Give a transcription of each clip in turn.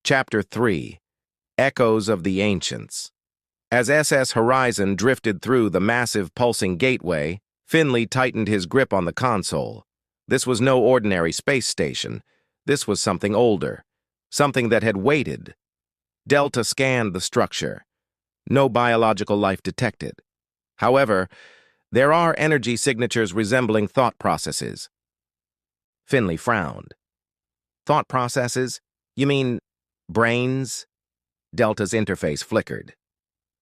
Chapter 3. Echoes of the Ancients. As SS Horizon drifted through the massive pulsing gateway, Finnley tightened his grip on the console. This was no ordinary space station. This was something older, something that had waited. Delta scanned the structure. No biological life detected. However, there are energy signatures resembling thought processes. Finnley frowned. Thought processes? You mean brains? Delta's interface flickered.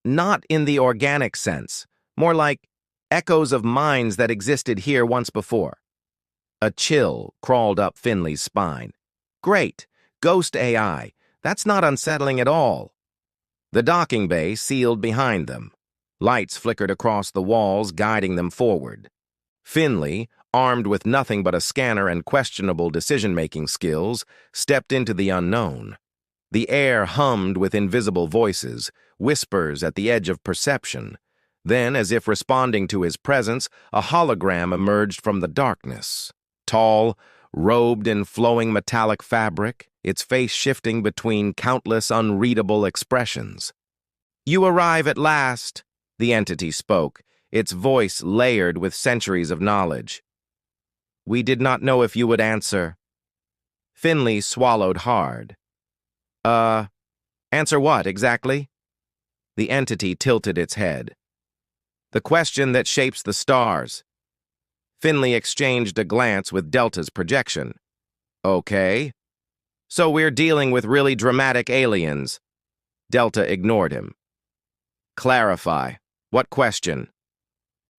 Not in the organic sense, more like echoes of minds that existed here once before. A chill crawled up Finnley's spine. Great, ghost AI. That's not unsettling at all. The docking bay sealed behind them. Lights flickered across the walls, guiding them forward. Finnley, armed with nothing but a scanner and questionable decision-making skills, stepped into the unknown. The air hummed with invisible voices, whispers at the edge of perception. Then, as if responding to his presence, a hologram emerged from the darkness. Tall, robed in flowing metallic fabric, its face shifting between countless unreadable expressions. "You arrive at last," the entity spoke, its voice layered with centuries of knowledge. "We did not know if you would answer." Finnley swallowed hard. Answer what, exactly?" The entity tilted its head. "The question that shapes the stars." Finnley exchanged a glance with Delta's projection. "Okay. So we're dealing with really dramatic aliens." Delta ignored him. "Clarify. What question?"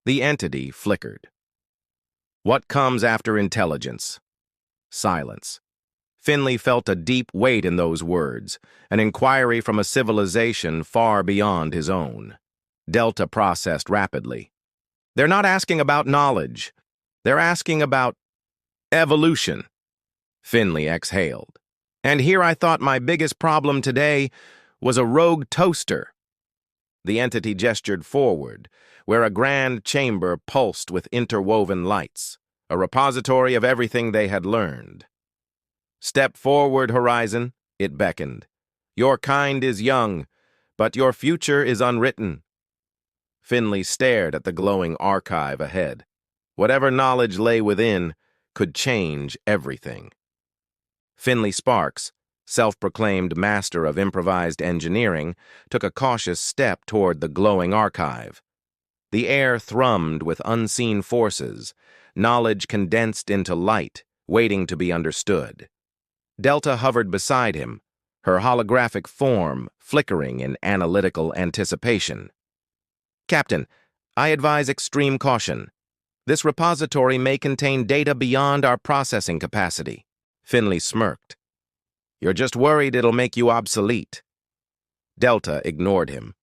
The entity flickered. "What comes after intelligence?" Silence. Finnley felt a deep weight in those words, an inquiry from a civilization far beyond his own. Delta processed rapidly. "They're not asking about knowledge. They're asking about evolution." Finnley exhaled. "And here I thought my biggest problem today was a rogue toaster." The entity gestured forward, where a grand chamber pulsed with interwoven lights, a repository of everything they had learned. "Step forward, Horizon," it beckoned. "Your kind is young, but your future is unwritten." Finnley stared at the glowing archive ahead. Whatever knowledge lay within could change everything. Finnley Sparks, self-proclaimed master of improvised engineering, took a cautious step toward the glowing archive. The air thrummed with unseen forces, knowledge condensed into light, waiting to be understood. Delta hovered beside him, her holographic form flickering in analytical anticipation. "Captain, I advise extreme caution. This repository may contain data beyond our processing capacity." Finnley smirked. "You're just worried it'll make you obsolete." Delta ignored him.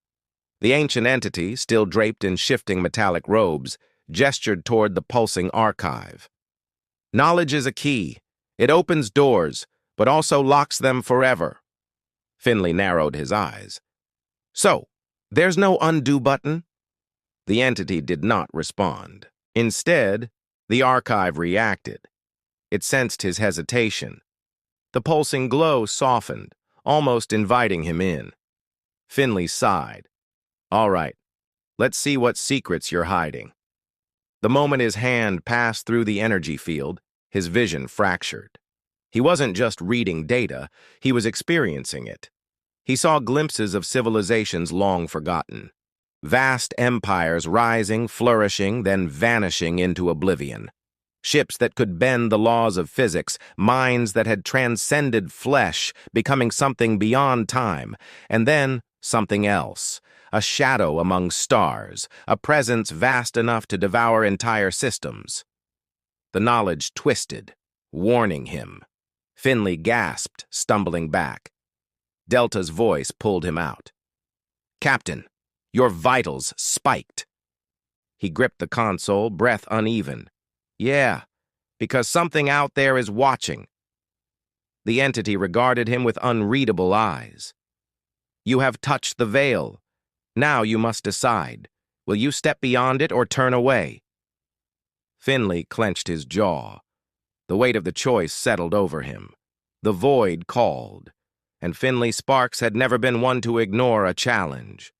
The ancient entity, still draped in shifting metallic robes, gestured toward the pulsing archive. "Knowledge is a key. It opens doors, but also locks them forever." Finnley narrowed his eyes. "So, there's no undo button?" The entity did not respond. Instead, the archive reacted. It sensed his hesitation. The pulsing glow softened, almost inviting him in. Finnley sighed. "All right, let's see what secrets you're hiding." The moment his hand passed through the energy field, his vision fractured. He wasn't just reading data, he was experiencing it. He saw glimpses of civilizations long forgotten. Vast empires rising, flourishing, then vanishing into oblivion. Ships that could bend the laws of physics, minds that had transcended flesh, becoming something beyond time, and then something else. A shadow among stars, a presence vast enough to devour entire systems. The knowledge twisted, warning him. Finnley gasped, stumbling back. Delta's voice pulled him out. "Captain, your vitals spiked." He gripped the console, breath uneven. "Yeah, because something out there is watching." The entity regarded him with unreadable eyes. "You have touched the veil. Now you must decide. Will you step beyond it or turn away?" Finnley clenched his jaw. The weight of the choice settled over him. The void called. and Finnley Sparks had never been one to ignore a challenge.